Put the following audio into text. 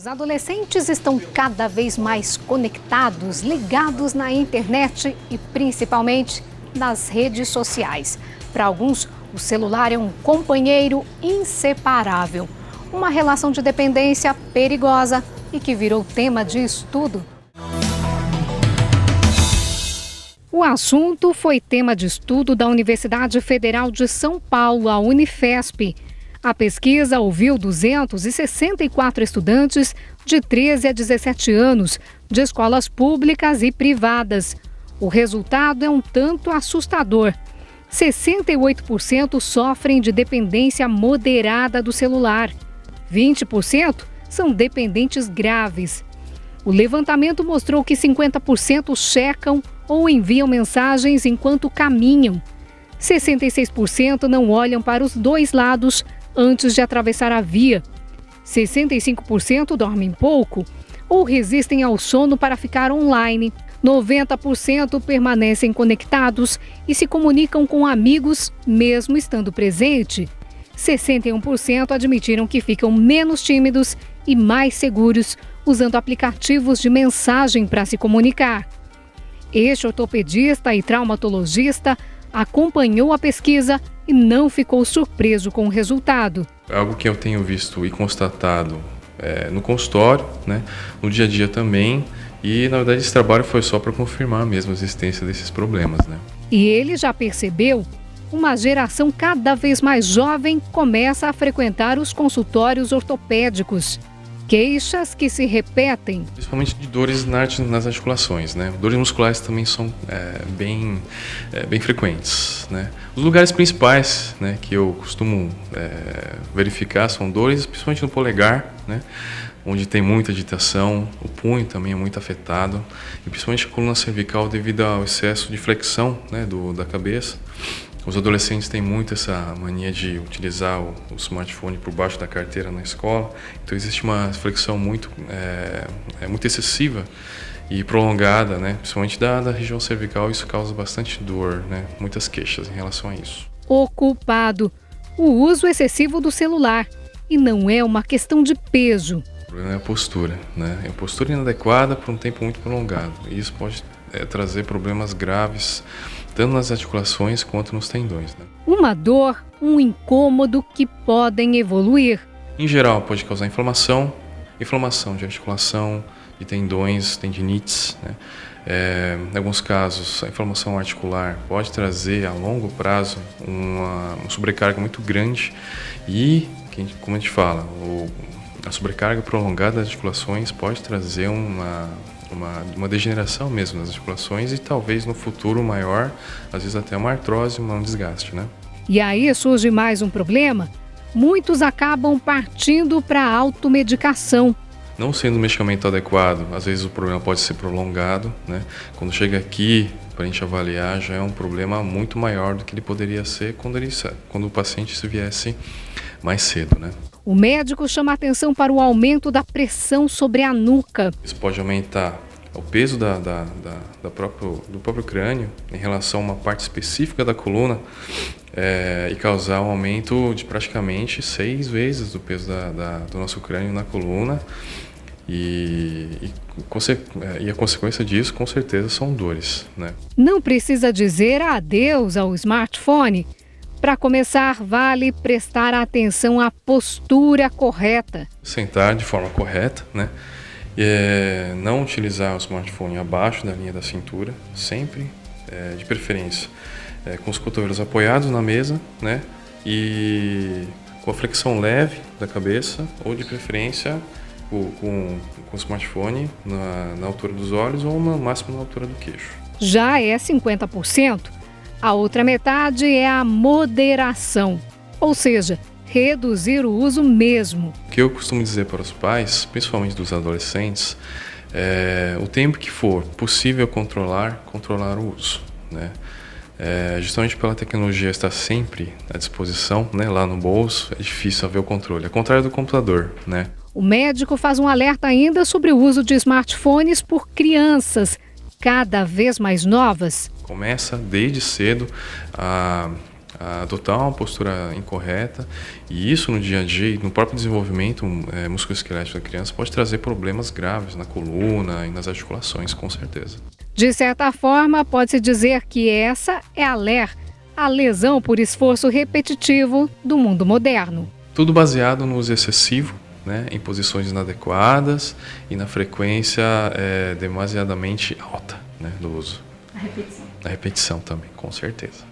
Os adolescentes estão cada vez mais conectados, ligados na internet e principalmente nas redes sociais. Para alguns, o celular é um companheiro inseparável. Uma relação de dependência perigosa e que virou tema de estudo. O assunto foi tema de estudo da Universidade Federal de São Paulo, a Unifesp. A pesquisa ouviu 264 estudantes de 13 a 17 anos, de escolas públicas e privadas. O resultado é um tanto assustador. 68% sofrem de dependência moderada do celular. 20% são dependentes graves. O levantamento mostrou que 50% checam ou enviam mensagens enquanto caminham. 66% não olham para os dois lados antes de atravessar a via. 65% dormem pouco ou resistem ao sono para ficar online. 90% permanecem conectados e se comunicam com amigos mesmo estando presente. 61% admitiram que ficam menos tímidos e mais seguros usando aplicativos de mensagem para se comunicar. Este ortopedista e traumatologista acompanhou a pesquisa e não ficou surpreso com o resultado. Algo que eu tenho visto e constatado no consultório, no dia a dia também, e na verdade esse trabalho foi só para confirmar mesmo a existência desses problemas. E ele já percebeu, uma geração cada vez mais jovem começa a frequentar os consultórios ortopédicos. Queixas que se repetem. Principalmente de dores nas articulações, Dores musculares também são bem frequentes, Os lugares principais, que eu costumo verificar são dores, principalmente no polegar, onde tem muita agitação, o punho também é muito afetado, e principalmente a coluna cervical devido ao excesso de flexão da cabeça. Os adolescentes têm muito essa mania de utilizar o smartphone por baixo da carteira na escola, então existe uma flexão muito excessiva e prolongada, principalmente da região cervical, isso causa bastante dor, muitas queixas em relação a isso. O culpado, o uso excessivo do celular, e não é uma questão de peso. O problema é a postura, É a postura inadequada por um tempo muito prolongado, e isso pode trazer problemas graves, tanto nas articulações quanto nos tendões. Uma dor, um incômodo que podem evoluir. Em geral, pode causar inflamação de articulação, de tendões, tendinites. Em alguns casos, a inflamação articular pode trazer a longo prazo uma sobrecarga muito grande e, como a gente fala, a sobrecarga prolongada das articulações pode trazer uma degeneração mesmo nas articulações e talvez no futuro maior, às vezes até uma artrose, um desgaste, E aí surge mais um problema. Muitos acabam partindo para a automedicação. Não sendo um medicamento adequado, às vezes o problema pode ser prolongado, Quando chega aqui, para a gente avaliar, já é um problema muito maior do que ele poderia ser quando o paciente se viesse mais cedo, O médico chama atenção para o aumento da pressão sobre a nuca. Isso pode aumentar o peso do próprio crânio em relação a uma parte específica da coluna e causar um aumento de praticamente 6 vezes do peso do nosso crânio na coluna. E a consequência disso, com certeza, são dores. Não precisa dizer adeus ao smartphone. Para começar, vale prestar atenção à postura correta. Sentar de forma correta, não utilizar o smartphone abaixo da linha da cintura, sempre, de preferência, com os cotovelos apoiados na mesa, e com a flexão leve da cabeça, ou de preferência com o smartphone na altura dos olhos ou no máximo na altura do queixo. Já é 50%. A outra metade é a moderação, ou seja, reduzir o uso mesmo. O que eu costumo dizer para os pais, principalmente dos adolescentes, o tempo que for possível controlar o uso, justamente pela tecnologia estar sempre à disposição, lá no bolso, é difícil haver o controle, ao contrário do computador, O médico faz um alerta ainda sobre o uso de smartphones por crianças, cada vez mais novas. Começa desde cedo a a adotar uma postura incorreta, e isso no dia a dia, no próprio desenvolvimento musculoesquelético da criança, pode trazer problemas graves na coluna e nas articulações, com certeza. De certa forma, pode-se dizer que essa é a LER, a lesão por esforço repetitivo do mundo moderno. Tudo baseado no uso excessivo, né, em posições inadequadas e na frequência demasiadamente alta, né, do uso. A repetição também, com certeza.